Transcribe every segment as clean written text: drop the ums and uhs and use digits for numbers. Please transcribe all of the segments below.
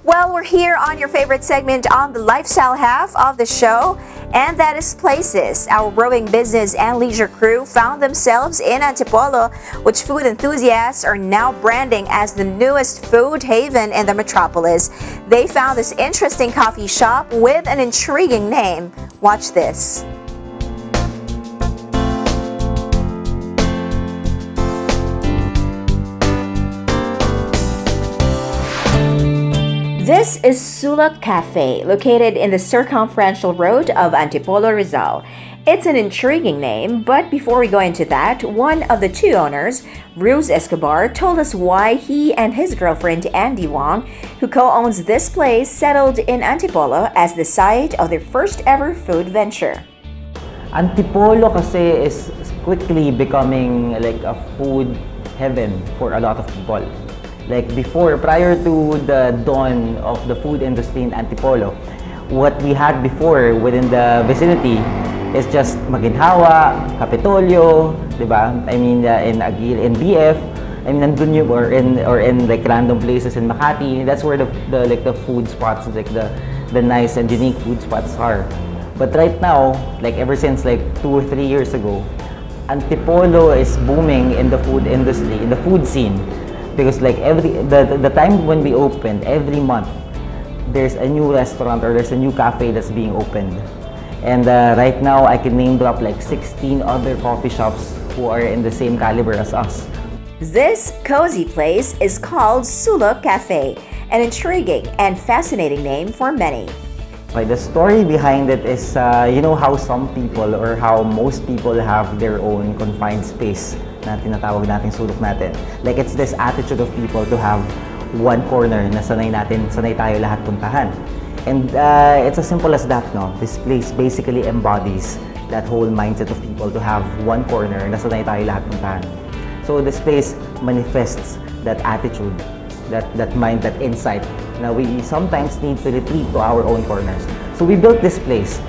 Well, we're here on your favorite segment on the lifestyle half of the show, and that is Places. Our rowing business and leisure crew found themselves in Antipolo, which food enthusiasts are now branding as the newest food haven in the metropolis. They found this interesting coffee shop with an intriguing name. Watch this. This is Sulok Café, located in the Circumferential Road of Antipolo, Rizal. It's an intriguing name, but before we go into that, one of the two owners, Roos Escobar, told us why he and his girlfriend Andy Wong, who co-owns this place, settled in Antipolo as the site of their first ever food venture. Antipolo kasi is quickly becoming like a food heaven for a lot of people. Like before, prior to the dawn of the food industry in Antipolo, what we had before within the vicinity is just Maginhawa, Capitolio, diba? I mean, in Aguil, in BF, I mean, nandun yung, or in like random places in Makati. That's where the food spots, like the nice and unique food spots are. But right now, like ever since like 2 or 3 years ago, Antipolo is booming in the food industry, in the food scene. Because like the time when we opened, every month, there's a new restaurant or there's a new cafe that's being opened. And right now, I can name drop like 16 other coffee shops who are in the same caliber as us. This cozy place is called Sulok Café, an intriguing and fascinating name for many. Okay, the story behind it is, you know how some people or how most people have their own confined space na tinatawag nating sulok natin. Like it's this attitude of people to have one corner na sanay tayo lahat puntahan. And it's as simple as that, no? This place basically embodies that whole mindset of people to have one corner na sanay tayo lahat puntahan. So this place manifests that attitude, that mind, that insight na we sometimes need to retreat to our own corners. So we built this place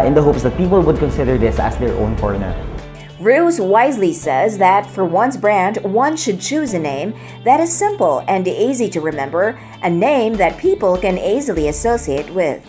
in the hopes that people would consider this as their own corner. Roos wisely says that for one's brand, one should choose a name that is simple and easy to remember, a name that people can easily associate with.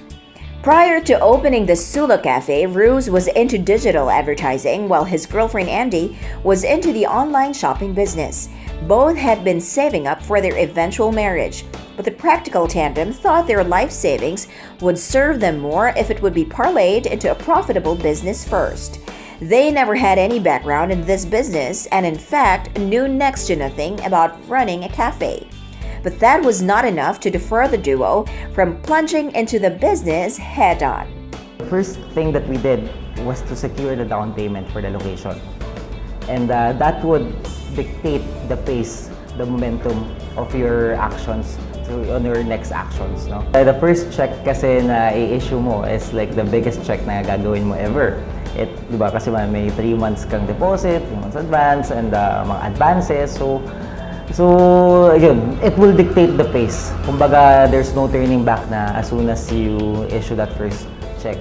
Prior to opening the Sulok Cafe, Roos was into digital advertising while his girlfriend Andy was into the online shopping business. Both had been saving up for their eventual marriage, but the practical tandem thought their life savings would serve them more if it would be parlayed into a profitable business first. They never had any background in this business and in fact knew next to nothing about running a cafe. But that was not enough to deter the duo from plunging into the business head-on. The first thing that we did was to secure the down payment for the location. And that would dictate the pace, the momentum of your actions on your next actions. No? The first check kasi na i-issue mo is like the biggest check na gagawin mo ever. Diba kasi may 3 months kang deposit, 3 months advance, and mga advances. So yun, it will dictate the pace. Kumbaga, there's no turning back na as soon as you issue that first check.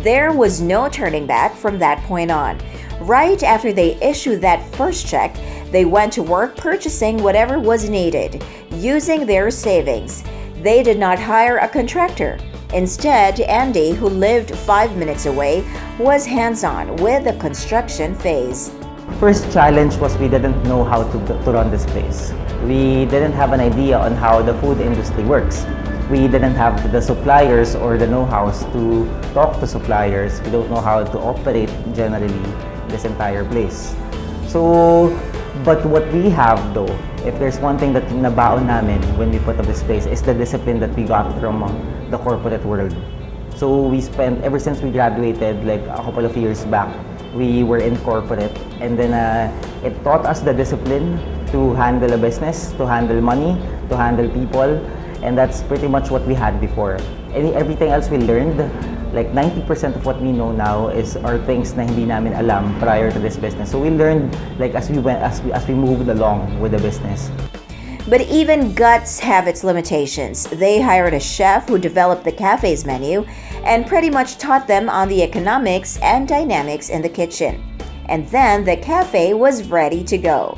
There was no turning back from that point on. Right after they issued that first check, they went to work purchasing whatever was needed, using their savings. They did not hire a contractor. Instead, Andy, who lived 5 minutes away, was hands-on with the construction phase. First challenge was we didn't know how to run this place. We didn't have an idea on how the food industry works. We didn't have the suppliers or the know-how to talk to suppliers. We don't know how to operate generally this entire place. So, but what we have though, if there's one thing that nabaon namin when we put up this place, is the discipline that we got from the corporate world. So we spent, ever since we graduated like a couple of years back, we were in corporate, and then it taught us the discipline to handle a business, to handle money, to handle people, and that's pretty much what we had before. Everything else we learned, like 90% of what we know now are things na hindi namin alam prior to this business. So we learned like as we moved along with the business. But even guts have its limitations. They hired a chef who developed the cafe's menu and pretty much taught them on the economics and dynamics in the kitchen. And then the cafe was ready to go.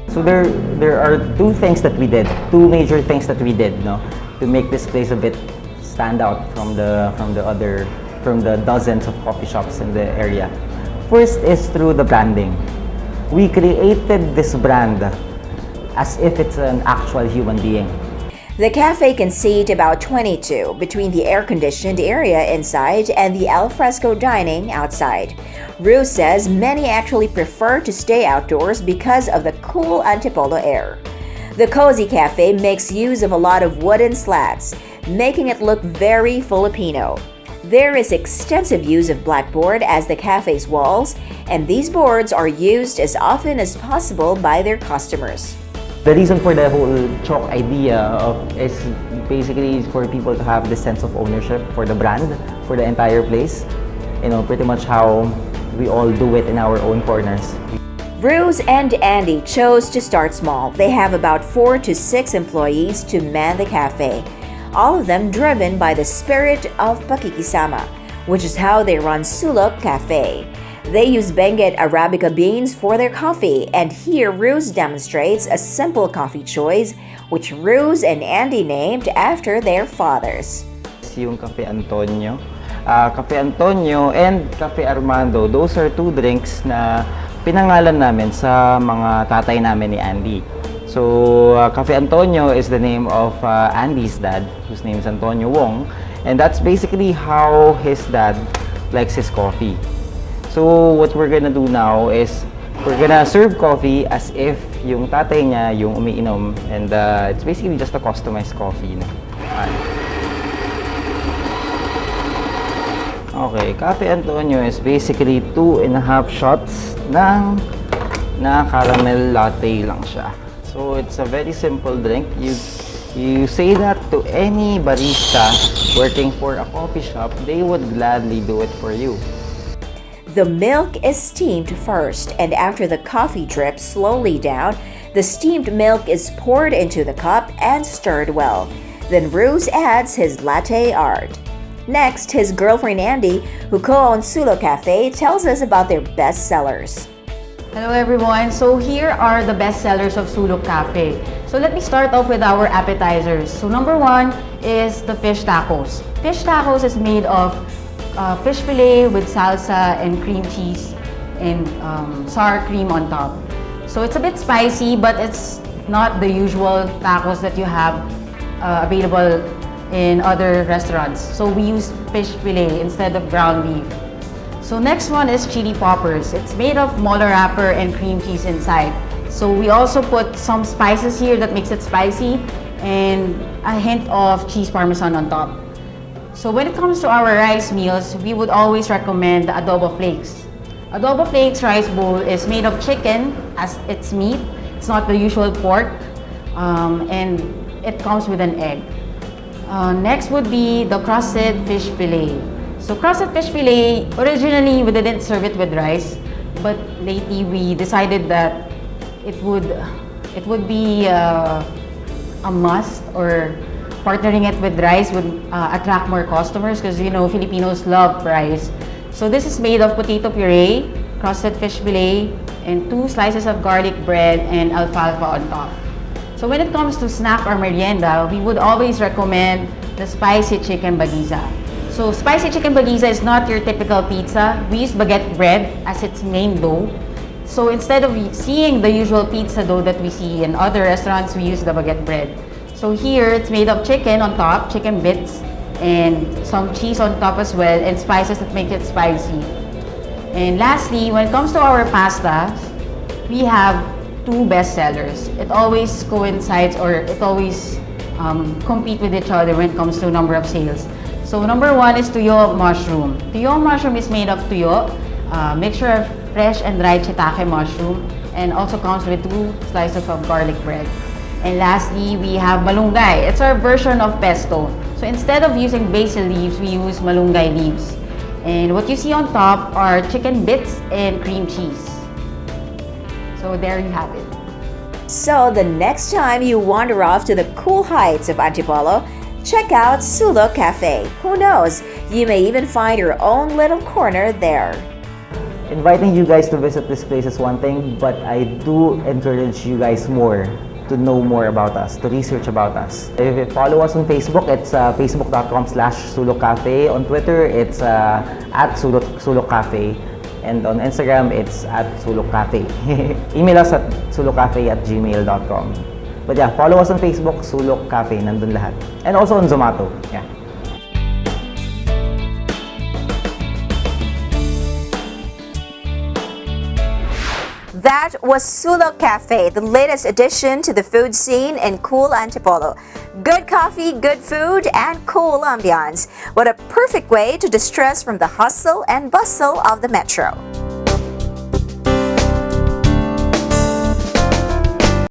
So there are two things that we did, two major things that we did, no, to make this place a bit stand out from the dozens of coffee shops in the area. First is through the branding. We created this brand as if it's an actual human being. The cafe can seat about 22 between the air-conditioned area inside and the al fresco dining outside. Roos says many actually prefer to stay outdoors because of the cool Antipolo air. The cozy cafe makes use of a lot of wooden slats, making it look very Filipino. There is extensive use of blackboard as the cafe's walls, and these boards are used as often as possible by their customers. The reason for the whole chalk idea is basically for people to have this sense of ownership for the brand, for the entire place. You know, pretty much how we all do it in our own corners. Roos and Andy chose to start small. They have about 4 to 6 employees to man the cafe, all of them driven by the spirit of pakikisama, which is how they run Sulok Café. They use Benguet Arabica beans for their coffee, and here Roos demonstrates a simple coffee choice which Roos and Andy named after their fathers. Yung Cafe Antonio. Cafe Antonio and Cafe Armando, those are two drinks na pinangalan namin sa mga tatay namin ni Andy. So, Cafe Antonio is the name of Andy's dad, whose name is Antonio Wong, and that's basically how his dad likes his coffee. So, what we're gonna do now is we're gonna serve coffee as if yung tatay niya yung umiinom, and it's basically just a customized coffee. No? Okay, Cafe Antonio is basically 2.5 shots na caramel latte lang siya. So it's a very simple drink. You say that to any barista working for a coffee shop, they would gladly do it for you. The milk is steamed first, and after the coffee drips slowly down, the steamed milk is poured into the cup and stirred well. Then Roos adds his latte art. Next, his girlfriend Andy, who co-owns Sulok Café, tells us about their best sellers. Hello everyone, so here are the best sellers of Sulok Café. So let me start off with our appetizers. So number 1 is the fish tacos. Fish tacos is made of fish fillet with salsa and cream cheese and sour cream on top. So it's a bit spicy, but it's not the usual tacos that you have available in other restaurants. So we use fish fillet instead of ground beef. So next one is chili poppers. It's made of mola wrapper and cream cheese inside. So we also put some spices here that makes it spicy and a hint of cheese parmesan on top. So when it comes to our rice meals, we would always recommend the adobo flakes. Adobo flakes rice bowl is made of chicken as its meat. It's not the usual pork, and it comes with an egg. Next would be the crusted fish fillet. So crusted fish fillet, originally we didn't serve it with rice, but lately we decided that it would be a must, or partnering it with rice would attract more customers because you know Filipinos love rice. So this is made of potato puree, crusted fish fillet, and 2 slices of garlic bread and alfalfa on top. So when it comes to snack or merienda, we would always recommend the spicy chicken bagizza. So spicy chicken bagizza is not your typical pizza. We use baguette bread as its main dough. So instead of seeing the usual pizza dough that we see in other restaurants, we use the baguette bread. So here it's made of chicken on top, chicken bits, and some cheese on top as well, and spices that make it spicy. And lastly, when it comes to our pastas, we have 2 best sellers. It always coincides, or it always compete with each other when it comes to number of sales. So number 1 is TUYO mushroom. TUYO mushroom is made of tuyo, mixture of fresh and dried shiitake mushroom, and also comes with 2 slices of garlic bread. And lastly, we have malunggay. It's our version of pesto. So instead of using basil leaves, we use malunggay leaves. And what you see on top are chicken bits and cream cheese. So there you have it. So the next time you wander off to the cool heights of Antipolo, check out Sulok Café. Who knows, you may even find your own little corner there. Inviting you guys to visit this place is one thing, but I do encourage you guys more to know more about us, to research about us. If you follow us on Facebook, it's facebook.com/Sulok Café. On Twitter, it's at Sulok Café. And on Instagram, it's at Sulok Café. Email us at sulokcafe@gmail.com. But yeah, follow us on Facebook, Sulok Café, nandun lahat. And also on Zomato. Yeah. That was Sulok Café, the latest addition to the food scene in cool Antipolo. Good coffee, good food, and cool ambiance. What a perfect way to distress from the hustle and bustle of the metro.